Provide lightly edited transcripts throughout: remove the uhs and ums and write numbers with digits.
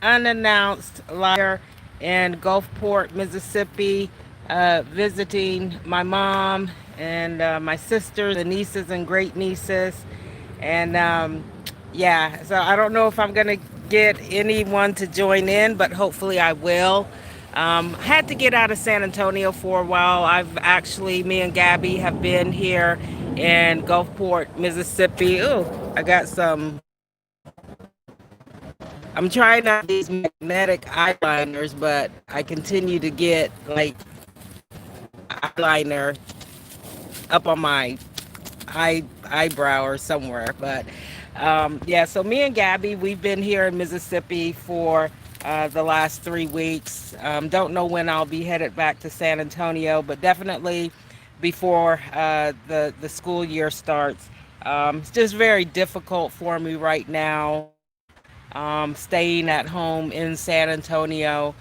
unannounced liar in Gulfport, Mississippi, visiting my mom and my sisters, the nieces and great nieces. And yeah, so I don't know if I'm going to get anyone to join in, but hopefully I will. Had to get out of San Antonio for a while. Me and Gabby have been here in Gulfport, Mississippi. Oh, I got some. I'm trying not to use magnetic eyeliners, but I continue to get like eyeliner up on my eyebrow or somewhere. But yeah, so me and Gabby, we've been here in Mississippi for the last 3 weeks. Don't know when I'll be headed back to San Antonio, but definitely before the school year starts. It's just very difficult for me right now, staying at home in San Antonio.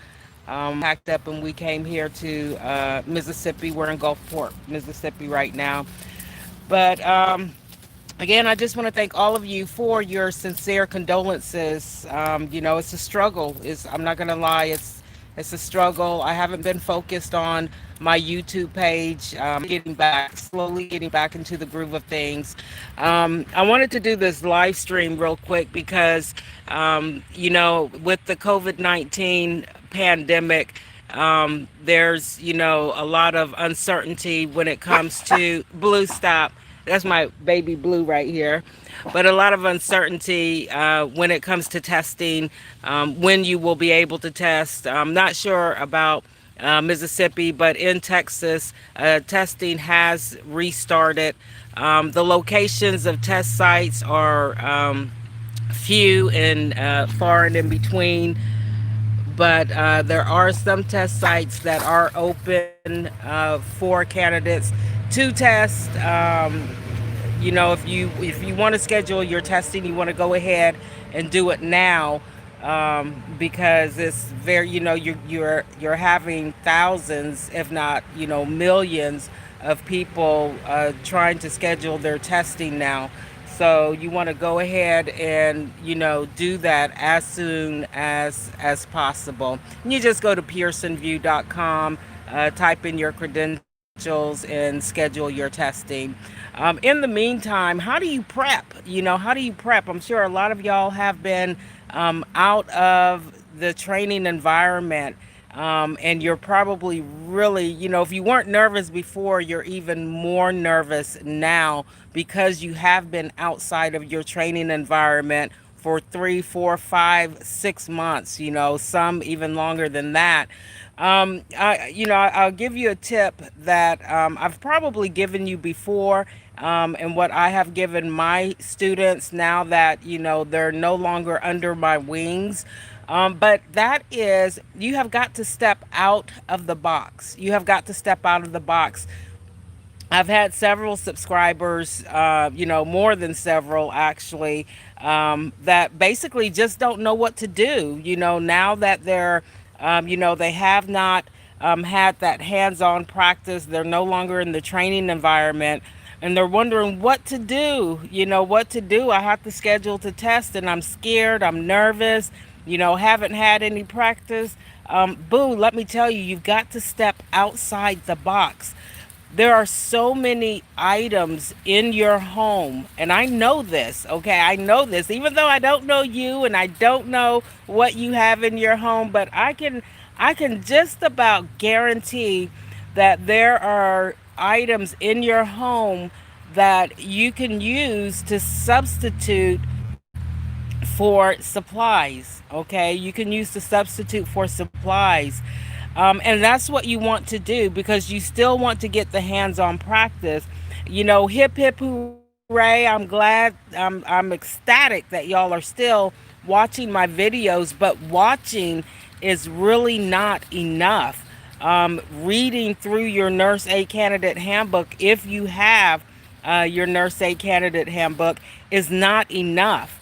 Packed up and we came here to Mississippi. We're in Gulfport, Mississippi right now. But again, I just want to thank all of you for your sincere condolences. It's a struggle. I'm not going to lie. It's a struggle. I haven't been focused on my YouTube page. Slowly getting back into the groove of things. I wanted to do this live stream real quick because, with the COVID-19 pandemic, there's, a lot of uncertainty when it comes to Blue Stop. That's my baby Blue right here. But a lot of uncertainty when it comes to testing, when you will be able to test. I'm not sure about Mississippi, but in Texas, testing has restarted. The locations of test sites are few and far and in between, but there are some test sites that are open for candidates to test. If you want to schedule your testing, you want to go ahead and do it now, because it's very, you're having thousands, if not millions of people trying to schedule their testing now. So you want to go ahead and do that as soon as possible. And you just go to pearsonview.com, type in your credentials and schedule your testing. In the meantime, how do you prep? How do you prep? I'm sure a lot of y'all have been out of the training environment. And you're probably really, if you weren't nervous before, you're even more nervous now because you have been outside of your training environment for 3, 4, 5, 6 months, some even longer than that. I'll give you a tip that I've probably given you before, and what I have given my students now that, they're no longer under my wings. But that is, you have got to step out of the box. You have got to step out of the box. I've had several subscribers, more than several actually, that basically just don't know what to do. Now that they have not had that hands-on practice, they're no longer in the training environment, and they're wondering what to do. What to do. I have to schedule to test, and I'm scared. I'm nervous. Haven't had any practice. Boo, let me tell you, you've got to step outside the box. There are so many items in your home, and I know this, okay? I know this, even though I don't know you and I don't know what you have in your home, but I can just about guarantee that there are items in your home that you can use to substitute for supplies. Okay, you can use the substitute for supplies, and that's what you want to do because you still want to get the hands-on practice. Hip hip hooray! I'm ecstatic that y'all are still watching my videos, but watching is really not enough. Reading through your nurse aid candidate handbook, if you have your nurse aid candidate handbook, is not enough.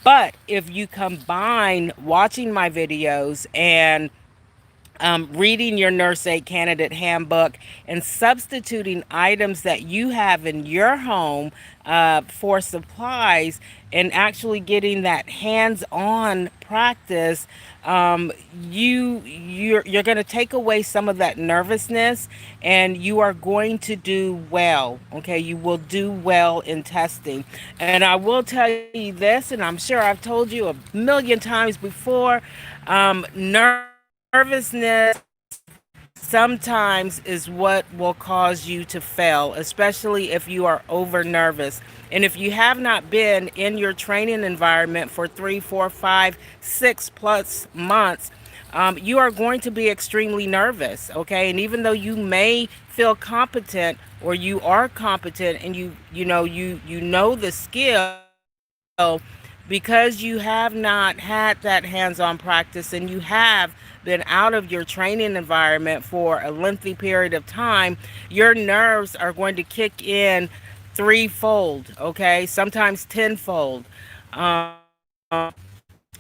But if you combine watching my videos and reading your nurse aid candidate handbook and substituting items that you have in your home for supplies, and actually getting that hands-on practice. You're going to take away some of that nervousness, and you are going to do well. Okay, you will do well in testing. And I will tell you this, and I'm sure I've told you a million times before, nervousness sometimes is what will cause you to fail, especially if you are over nervous. And if you have not been in your training environment for 3, 4, 5, 6+ months, you are going to be extremely nervous. Okay, and even though you may feel competent, or you are competent, and you know the skill, because you have not had that hands-on practice, and you have been out of your training environment for a lengthy period of time, your nerves are going to kick in threefold, okay, sometimes tenfold. um,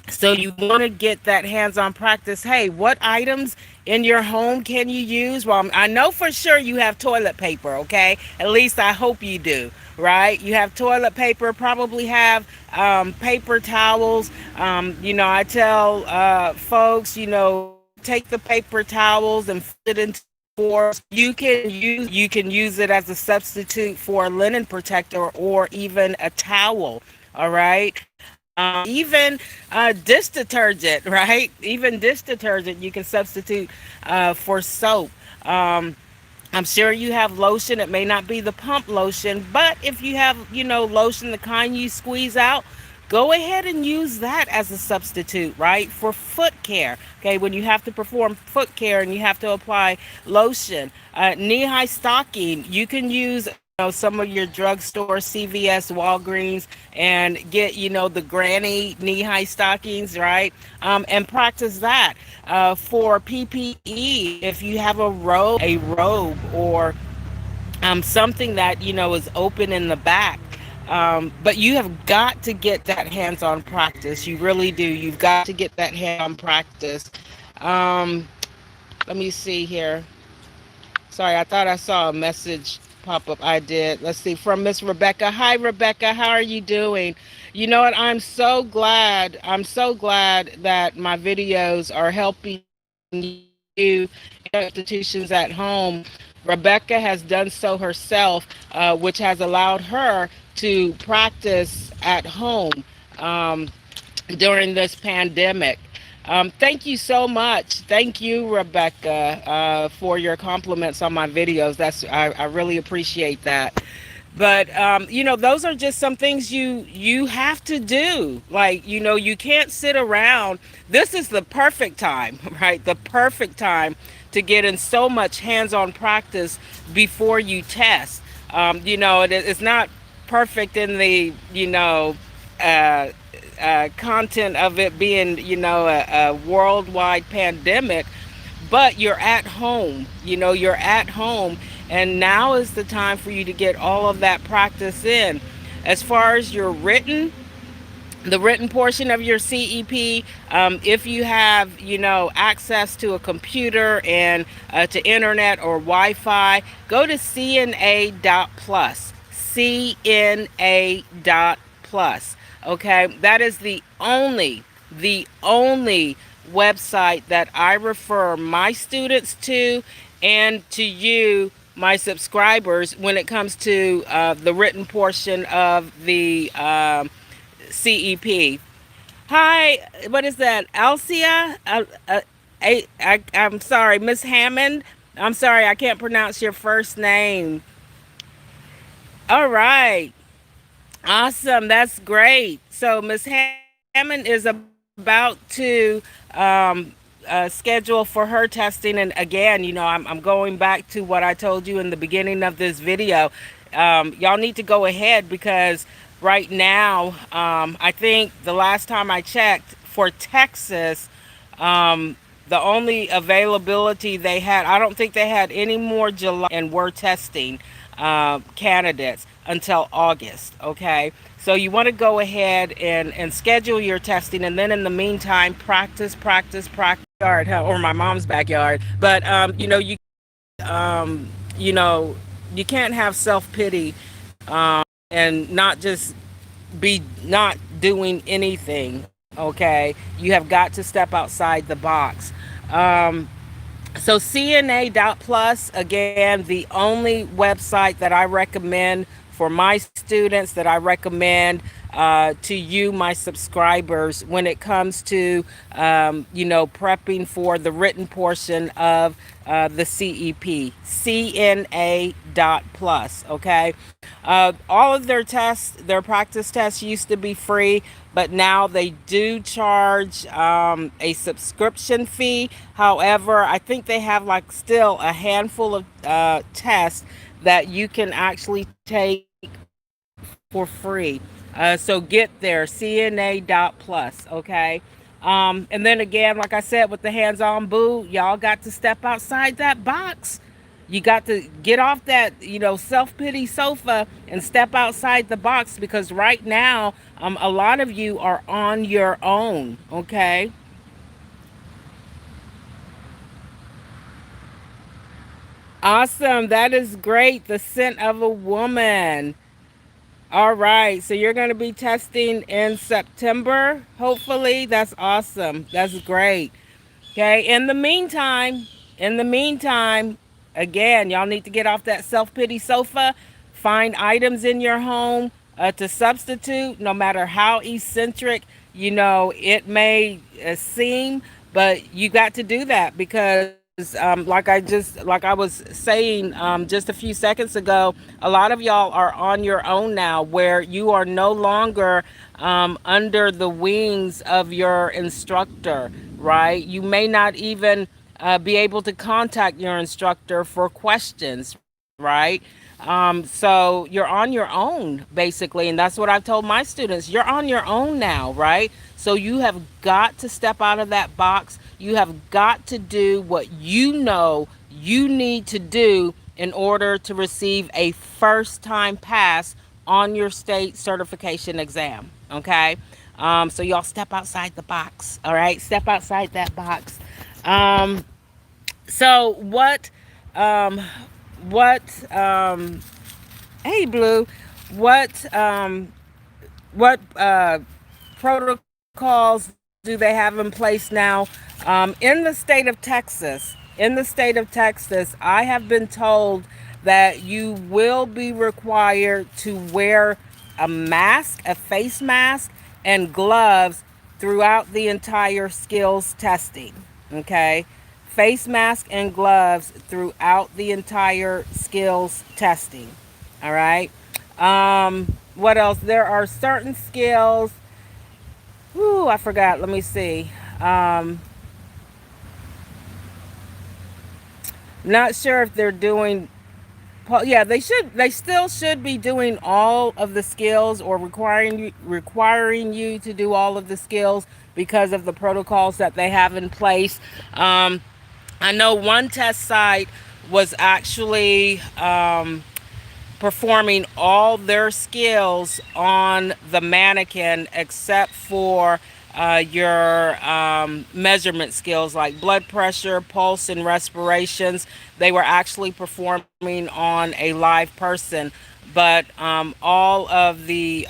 so you want to get that hands-on practice. Hey, what items in your home can you use? Well, I know for sure you have toilet paper, okay? At least I hope you do, right? You have toilet paper, probably have paper towels. I tell folks, take the paper towels and fit it into fours. You can use it as a substitute for a linen protector, or even a towel. All right. Even dish detergent, right? Even dish detergent you can substitute for soap. I'm sure you have lotion. It may not be the pump lotion, but if you have, lotion, the kind you squeeze out, go ahead and use that as a substitute, right? For foot care. Okay, when you have to perform foot care and you have to apply lotion. Knee-high stocking, you can use some of your drugstore, CVS, Walgreens, and get, the granny knee-high stockings, right? And practice that. For PPE, if you have a robe, or something that is open in the back. But you have got to get that hands-on practice. You really do. You've got to get that hands-on practice. Um, Let me see here. Sorry, I thought I saw a message pop up. I did. Let's see, from Miss Rebecca. Hi, Rebecca. How are you doing? You know what? I'm so glad. I'm so glad that my videos are helping you, institutions at home. Rebecca has done so herself, which has allowed her to practice at home um, during this pandemic. Thank you so much. Thank you, Rebecca, for your compliments on my videos. I really appreciate that. But those are just some things you have to do. Like, you can't sit around. This is the perfect time, right? The perfect time to get in so much hands-on practice before you test. It's not perfect in the uh, content of it being a worldwide pandemic, but you're at home. You're at home, and now is the time for you to get all of that practice in. As far as your the written portion of your CEP, if you have access to a computer and to internet or Wi-Fi, go to CNA.plus. CNA.plus. Okay, that is the only website that I refer my students to, and to you, my subscribers, when it comes to the written portion of the CEP. Hi, what is that, Alcia? I'm sorry, Miss Hammond. I'm sorry, I can't pronounce your first name. All right. Awesome. That's great. So Miss Hammond is about to schedule for her testing. And again, I'm going back to what I told you in the beginning of this video. Y'all need to go ahead, because right now, I think the last time I checked for Texas, the only availability they had, I don't think they had any more July, and we're testing candidates until August. Okay, so you want to go ahead and schedule your testing, and then in the meantime, practice, practice, practice. yard, huh, or my mom's backyard. But um, you know, you can't have self pity and not just be not doing anything. Okay, you have got to step outside the box. Um, so CNA Plus, again, the only website that I recommend for my students, that I recommend to you, my subscribers, when it comes to prepping for the written portion of the CEP. CNA Plus. Okay, all of their tests, their practice tests used to be free, but now they do charge a subscription fee. However, I think they have like still a handful of tests that you can actually take for free. So get there, CNA.plus, okay? And then again, like I said, with the hands on boo, y'all got to step outside that box. You got to get off that, self pity sofa and step outside the box because right now, a lot of you are on your own, okay? Awesome. That is great. The scent of a woman. All right. So you're going to be testing in September, hopefully. That's awesome. That's great. Okay. In the meantime, again, y'all need to get off that self pity sofa, find items in your home to substitute, no matter how eccentric, it may seem, but you got to do that because, like I was saying just a few seconds ago, a lot of y'all are on your own now, where you are no longer under the wings of your instructor, right? You may not even be able to contact your instructor for questions, right? So you're on your own, basically. And that's what I've told my students. You're on your own now, right? So you have got to step out of that box. You have got to do what you know you need to do in order to receive a first time pass on your state certification exam. Okay? So y'all step outside the box. All right? Step outside that box. Um, so um, what hey Blue, what what protocols do they have in place now in the state of Texas? In the state of Texas, I have been told that you will be required to wear a mask, a face mask, and gloves throughout the entire skills testing. Okay, face mask and gloves throughout the entire skills testing. All right. What else? There are certain skills. Ooh, I forgot. Let me see. Not sure if they're doing. Yeah, they should. They still should be doing all of the skills, or requiring you to do all of the skills because of the protocols that they have in place. I know one test site was actually performing all their skills on the mannequin except for your measurement skills like blood pressure, pulse, and respirations. They were actually performing on a live person, but all of the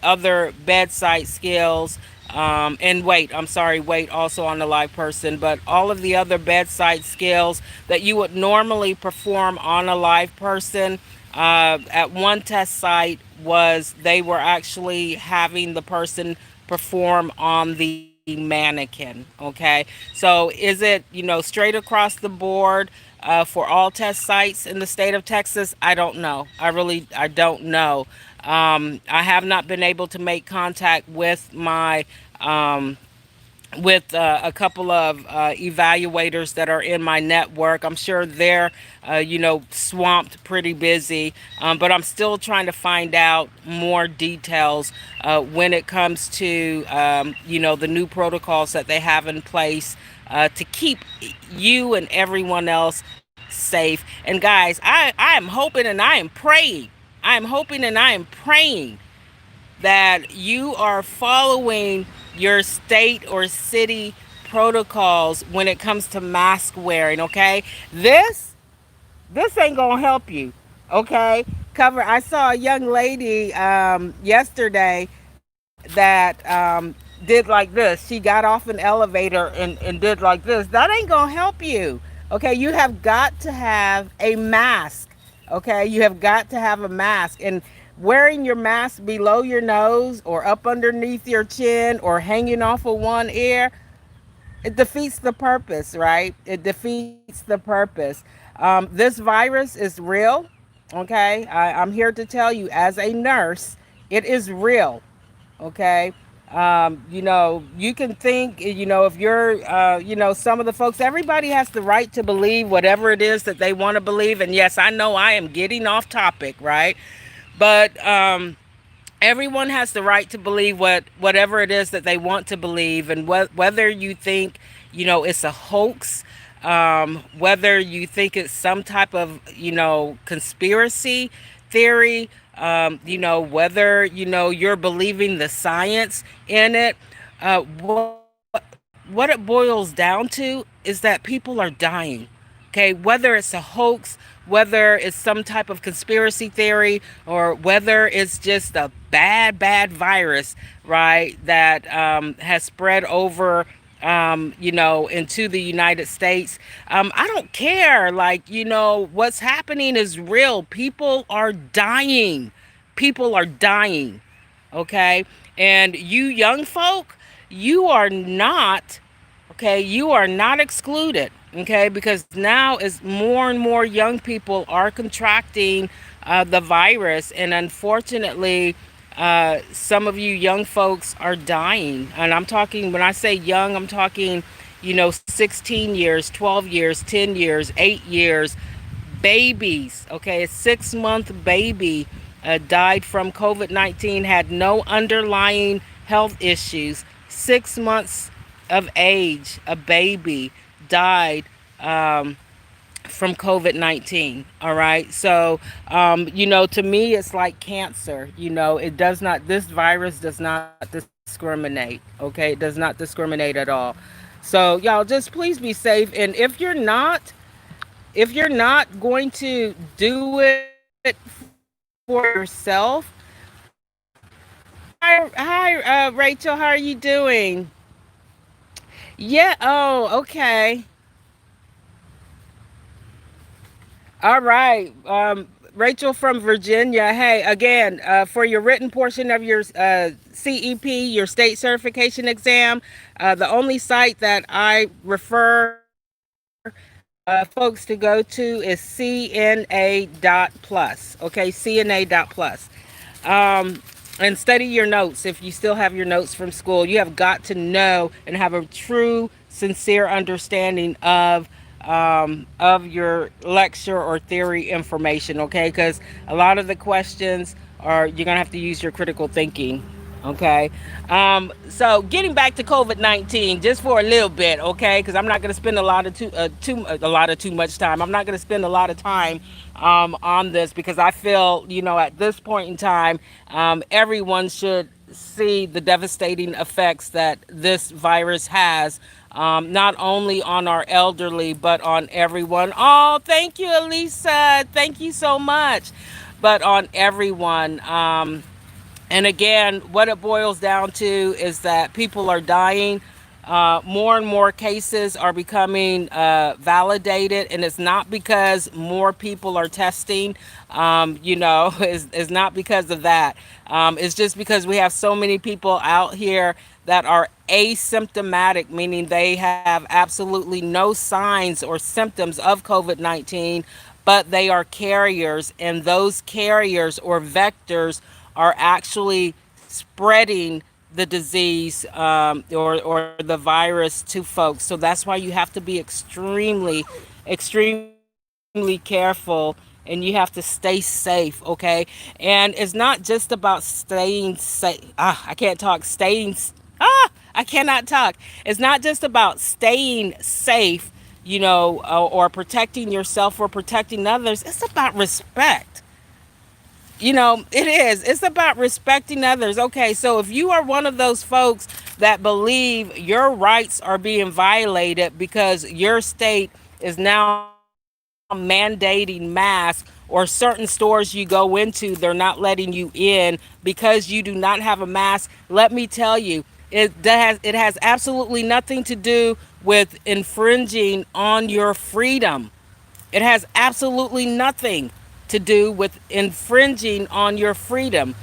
other bedside skills. And weight, I'm sorry, weight also on the live person, but all of the other bedside skills that you would normally perform on a live person at one test site was they were actually having the person perform on the mannequin. Okay, so is it straight across the board for all test sites in the state of Texas? I don't know. I don't know. I have not been able to make contact with my with a couple of evaluators that are in my network. I'm sure they're, swamped, pretty busy, but I'm still trying to find out more details when it comes to, the new protocols that they have in place to keep you and everyone else safe. And guys, I am hoping and I am praying. I am hoping and I am praying that you are following your state or city protocols when it comes to mask wearing, okay? This ain't gonna help you, okay? Cover. I saw a young lady yesterday that did like this. She got off an elevator and did like this. That ain't gonna help you, okay? You have got to have a mask, okay? You have got to have a mask. And wearing your mask below your nose or up underneath your chin or hanging off of one ear, it defeats the purpose, right? It defeats the purpose. This virus is real, okay? I'm here to tell you, as a nurse, it is real, okay? You can think, if you're, some of the folks, everybody has the right to believe whatever it is that they want to believe. And yes, I know I am getting off topic, right? But everyone has the right to believe whatever it is that they want to believe, and whether you think it's a hoax, whether you think it's some type of conspiracy theory, whether you're believing the science in it. What it boils down to is that people are dying. Okay, whether it's a hoax, whether it's some type of conspiracy theory, or whether it's just a bad virus, right, that has spread over, into the United States. I don't care. Like, what's happening is real. People are dying. People are dying. Okay, and you young folk, you are not. Okay, you are not excluded. Okay, because now as more and more young people are contracting the virus, and unfortunately, some of you young folks are dying. And I'm talking, when I say young, I'm talking, 16 years, 12 years, 10 years, 8 years, babies. Okay, a 6-month baby died from COVID-19, had no underlying health issues. 6 months of age, a baby died from COVID-19. All right. So, to me, it's like cancer. This virus does not discriminate. Okay. It does not discriminate at all. So, y'all, just please be safe. And if you're not going to do it for yourself, hi, Rachel, how are you doing? Yeah. Oh, okay. All right. Rachel from Virginia. Hey, again, for your written portion of your CEP, your state certification exam, the only site that I refer folks to go to is CNA.plus. Okay, CNA.plus. And study your notes if you still have your notes from school. You have got to know and have a true, sincere understanding of your lecture or theory information. Okay, because a lot of the questions are, you're gonna have to use your critical thinking. Okay, so getting back to COVID-19 just for a little bit, okay, because I'm not going to spend too much time. I'm not going to spend a lot of time on this, because I feel, at this point in time, everyone should see the devastating effects that this virus has, not only on our elderly, but on everyone. Oh, thank you, Elisa. Thank you so much. But on everyone. And again, what it boils down to is that people are dying. More and more cases are becoming validated, and it's not because more people are testing. It's not because of that. It's just because we have so many people out here that are asymptomatic, meaning they have absolutely no signs or symptoms of COVID-19, but they are carriers, and those carriers or vectors are actually spreading the disease, or the virus to folks. So that's why you have to be extremely careful, and you have to stay safe. Okay, and it's not just about staying safe. I can't talk. I cannot talk. It's not just about staying safe, or protecting yourself or protecting others. It's about respect. It is. It's about respecting others. Okay, so if you are one of those folks that believe your rights are being violated because your state is now mandating masks, or certain stores you go into, they're not letting you in because you do not have a mask, let me tell you, it has absolutely nothing to do with infringing on your freedom. It has absolutely nothing to do with infringing on your freedom.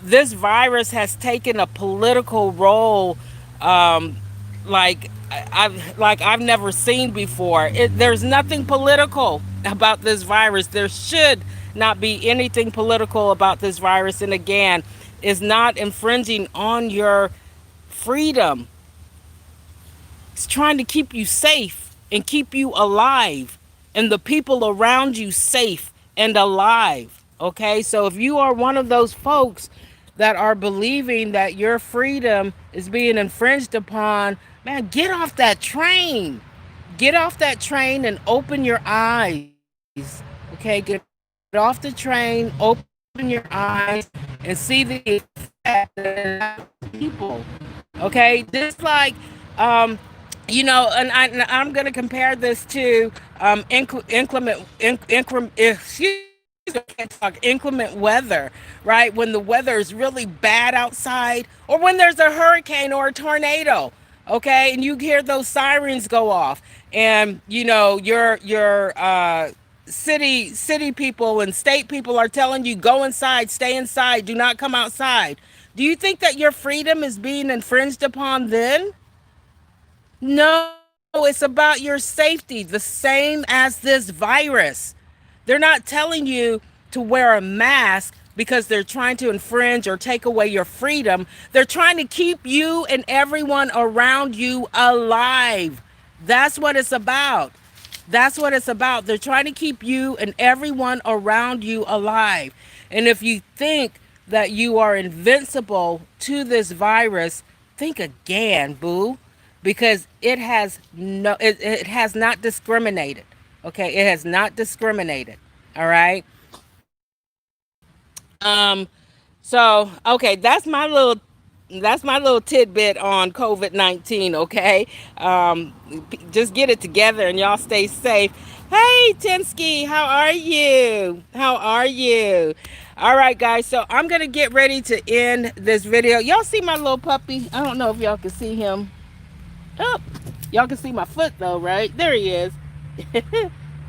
This virus has taken a political role, um, like I've never seen before. There's nothing political about this virus. There should not be anything political about this virus. And again, is not infringing on your freedom. It's trying to keep you safe and keep you alive and the people around you safe and alive. Okay, so if you are one of those folks that are believing that your freedom is being infringed upon, man, get off that train. Get off that train and open your eyes. Okay, get off the train, open your eyes, and see the effect that it has on people. Okay, just like, um, and I'm going to compare this to inclement weather, right? When the weather is really bad outside, or when there's a hurricane or a tornado, okay, and you hear those sirens go off, and your city people and state people are telling you go inside, stay inside, do not come outside. Do you think that your freedom is being infringed upon then? No, it's about your safety, the same as this virus. They're not telling you to wear a mask because they're trying to infringe or take away your freedom. They're trying to keep you and everyone around you alive. That's what it's about. That's what it's about. They're trying to keep you and everyone around you alive. And if you think that you are invincible to this virus, think again, boo, because it has not discriminated. Okay, it has not discriminated. All right. So okay, that's my little tidbit on COVID-19. Okay, just get it together and y'all stay safe. Hey, Tinsky, how are you? How are you? All right, guys. So I'm gonna get ready to end this video. Y'all see my little puppy? I don't know if y'all can see him. Oh, y'all can see my foot though, right? There he is.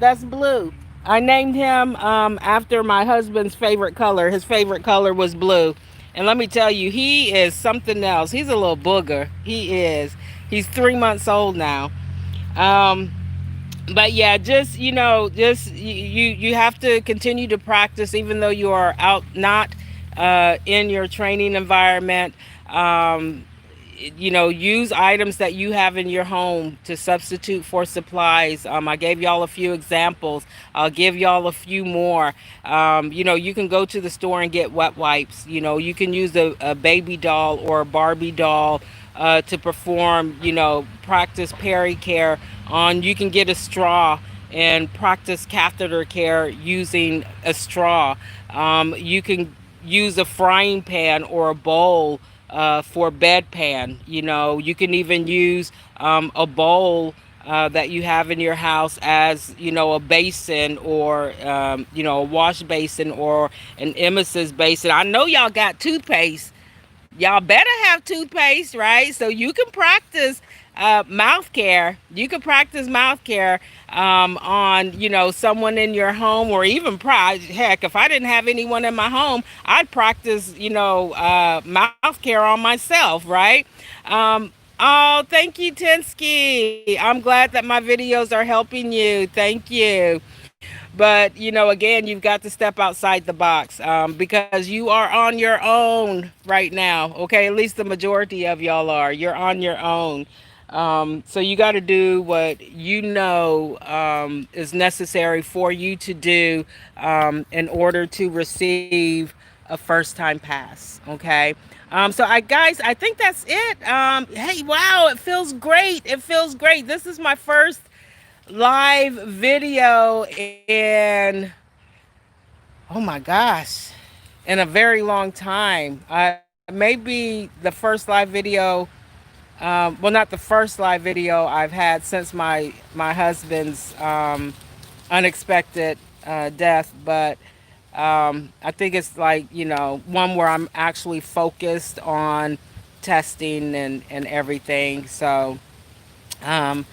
That's Blue. I named him after my husband's favorite color. His favorite color was blue. And let me tell you, he is something else. He's a little booger. He is. He's 3 months old now. Um, but yeah, just you have to continue to practice even though you are out not in your training environment. Um, use items that you have in your home to substitute for supplies. I gave y'all a few examples. I'll give y'all a few more. You can go to the store and get wet wipes. You can use a baby doll or a Barbie doll to perform, practice peri care on. You can get a straw and practice catheter care using a straw. You can use a frying pan or a bowl for bedpan. You can even use a bowl that you have in your house as a basin, or a wash basin, or an emesis basin. I know y'all got toothpaste. Y'all better have toothpaste, right? So you can practice mouth care. You can practice mouth care on, someone in your home, or even heck, if I didn't have anyone in my home, I'd practice, mouth care on myself, right? Oh, thank you, Tinsky. I'm glad that my videos are helping you. Thank you. But, again, you've got to step outside the box because you are on your own right now. Okay, at least the majority of y'all are. You're on your own. So you got to do what is necessary for you to do in order to receive a first time pass. Okay. Guys, I think that's it. Hey, wow, it feels great. It feels great. This is my first live video in, oh my gosh, in a very long time. Maybe the first live video, well, not the first live video I've had since my husband's unexpected death, but I think it's like, one where I'm actually focused on testing and everything. So, um,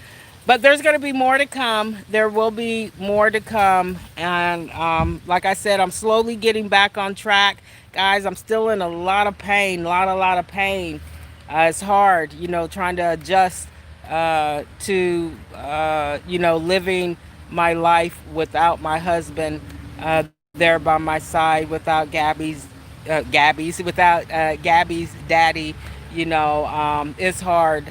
but there's going to be more to come. There will be more to come. And like I said, I'm slowly getting back on track. Guys, I'm still in a lot of pain, lot of pain. It's hard, trying to adjust to, living my life without my husband there by my side, without Gabby's daddy. It's hard.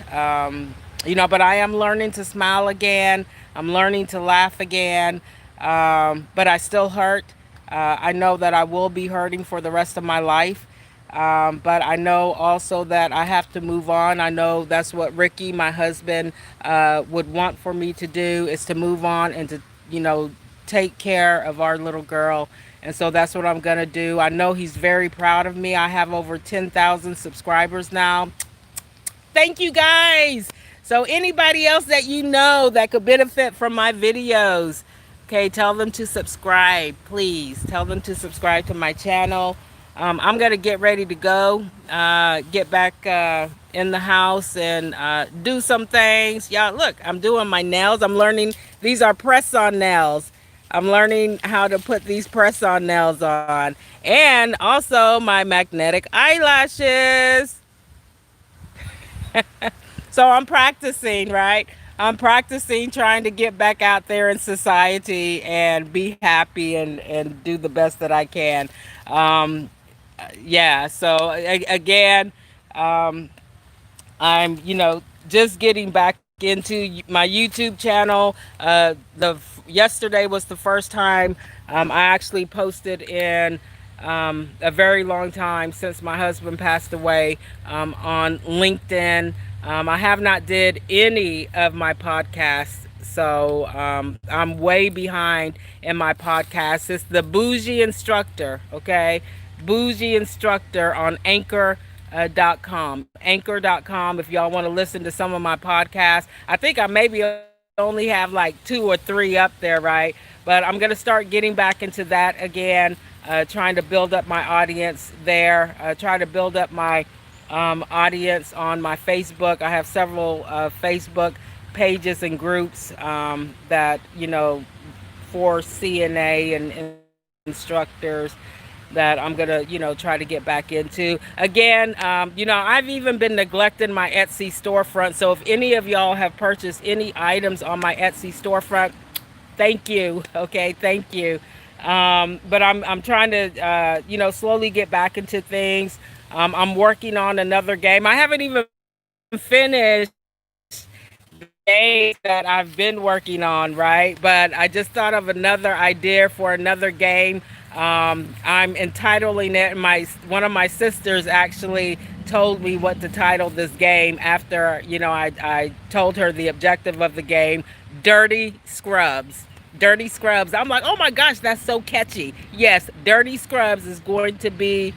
But I am learning to smile again. I'm learning to laugh again. But I still hurt. I know that I will be hurting for the rest of my life. But I know also that I have to move on. I know that's what Ricky, my husband, would want for me to do, is to move on and to, take care of our little girl. And so that's what I'm going to do. I know he's very proud of me. I have over 10,000 subscribers now. Thank you, guys. So anybody else that that could benefit from my videos, okay, tell them to subscribe, please. Tell them to subscribe to my channel. I'm going to get ready to go, get back in the house and do some things. Y'all, look, I'm doing my nails. I'm learning. These are press-on nails. I'm learning how to put these press-on nails on. And also my magnetic eyelashes. So I'm practicing, right? I'm practicing trying to get back out there in society and be happy and do the best that I can. Um, yeah, so again, um, I'm, just getting back into my YouTube channel. Yesterday was the first time I actually posted in a very long time since my husband passed away on LinkedIn. I have not did any of my podcasts, so I'm way behind in my podcast. It's the Bougie Instructor, okay? Bougie Instructor on Anchor.com. Anchor.com, if y'all want to listen to some of my podcasts. I think I maybe only have like 2 or 3 up there, right? But I'm going to start getting back into that again, trying to build up my audience there, try to build up my audience on my Facebook. I have several Facebook pages and groups that, for CNA and instructors that I'm gonna, try to get back into. Again, I've even been neglecting my Etsy storefront. So if any of y'all have purchased any items on my Etsy storefront, thank you. Okay, thank you. But I'm trying to, slowly get back into things. I'm working on another game. I haven't even finished game that I've been working on, right? But I just thought of another idea for another game. I'm entitling it. One of my sisters actually told me what to title this game after, I told her the objective of the game, Dirty Scrubs. Dirty Scrubs. I'm like, oh my gosh, that's so catchy. Yes, Dirty Scrubs is going to be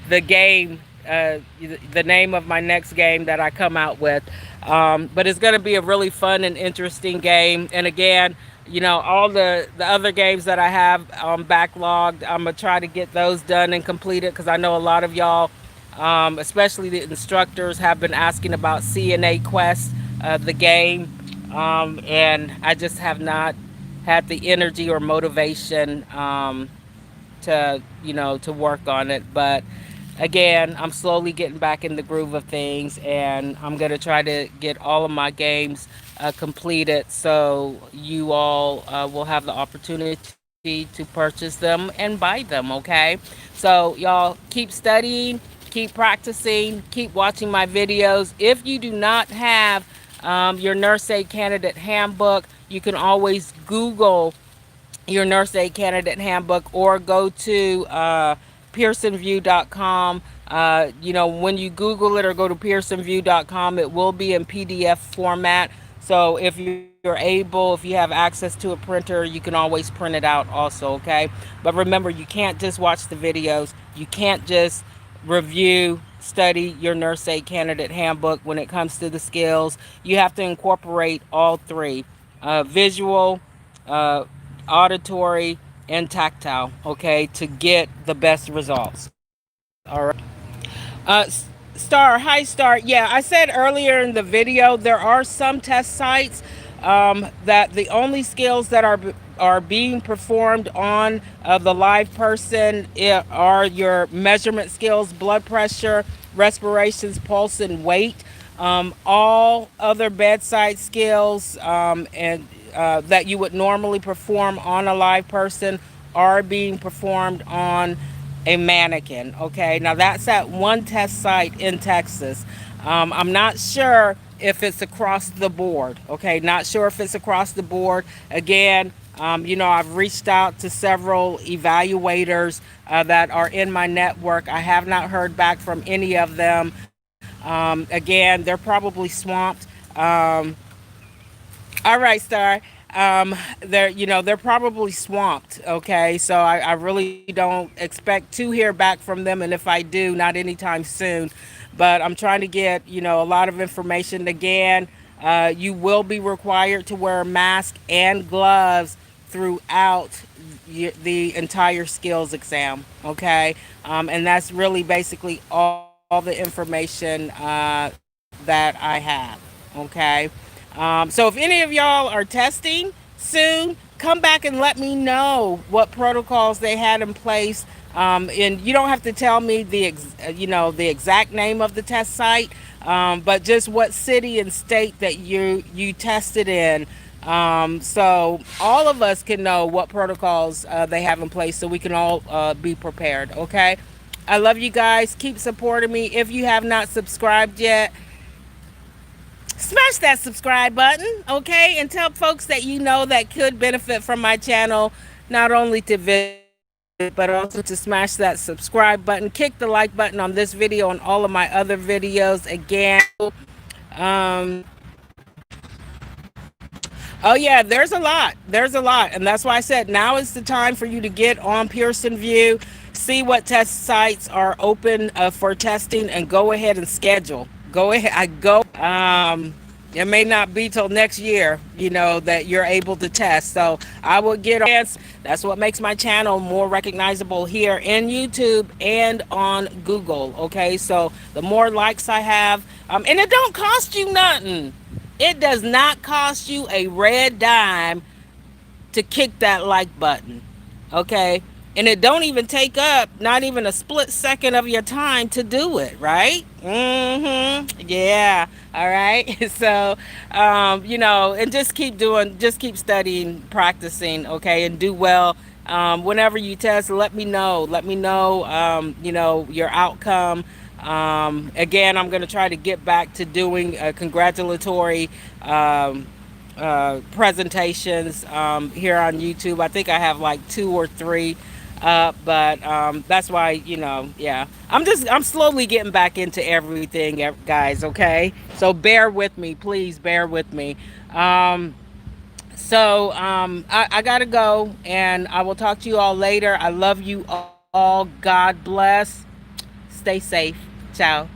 the game, the name of my next game that I come out with. But it's going to be a really fun and interesting game. And again, all the other games that I have backlogged, I'm going to try to get those done and completed, because I know a lot of y'all, especially the instructors, have been asking about CNA Quest, the game. And I just have not had the energy or motivation to work on it. But again, I'm slowly getting back in the groove of things, and I'm going to try to get all of my games completed, so you all will have the opportunity to purchase them and buy them, okay? So y'all keep studying, keep practicing, keep watching my videos. If you do not have your nurse aid candidate handbook, you can always Google your nurse aid candidate handbook, or go to pearsonview.com. When you Google it or go to pearsonview.com, it will be in PDF format. So if you're able, if you have access to a printer, you can always print it out also, okay? But remember, you can't just watch the videos. You can't just review, study your nurse aid candidate handbook when it comes to the skills. You have to incorporate all three: visual, uh, auditory, and tactile, okay, to get the best results. All right. Star, hi Star. Yeah, I said earlier in the video there are some test sites that the only skills that are being performed on the live person are your measurement skills, blood pressure, respirations, pulse, and weight. All other bedside skills and that you would normally perform on a live person are being performed on a mannequin. Okay, now that's at one test site in Texas. I'm not sure if it's across the board. Okay, not sure if it's across the board. Again, I've reached out to several evaluators that are in my network. I have not heard back from any of them. Again, they're probably swamped. All right, Star. They're probably swamped. Okay, so I really don't expect to hear back from them, and if I do, not anytime soon. But I'm trying to get a lot of information. Again, you will be required to wear a mask and gloves throughout the entire skills exam. Okay, and that's really basically all the information that I have. Okay. So if any of y'all are testing soon, come back and let me know what protocols they had in place. And you don't have to tell me the exact name of the test site, but just what city and state that you tested in. So all of us can know what protocols they have in place, so we can all be prepared. Okay. I love you guys. Keep supporting me. If you have not subscribed yet, smash that subscribe button, okay? And tell folks that you know that could benefit from my channel, not only to visit, but also to smash that subscribe button. Kick the like button on this video and all of my other videos. Again, um, oh yeah, there's a lot. There's a lot. And that's why I said now is the time for you to get on Pearson View, see what test sites are open for testing, and go ahead and schedule. Go ahead. It may not be till next year, that you're able to test. So I will get on. That's what makes my channel more recognizable here in YouTube and on Google. Okay, so the more likes I have, and it don't cost you nothing. It does not cost you a red dime to kick that like button. Okay? And it don't even take up not even a split second of your time to do it, right? Yeah. All right. So, and just keep studying, practicing, okay, and do well. Whenever you test, let me know. Let me know, your outcome. Again, I'm going to try to get back to doing congratulatory presentations here on YouTube. I think I have like 2 or 3. But that's why, yeah, I'm slowly getting back into everything, guys. Okay, so bear with me, please bear with me. I gotta go, and I will talk to you all later. I love you all. God bless. Stay safe. Ciao.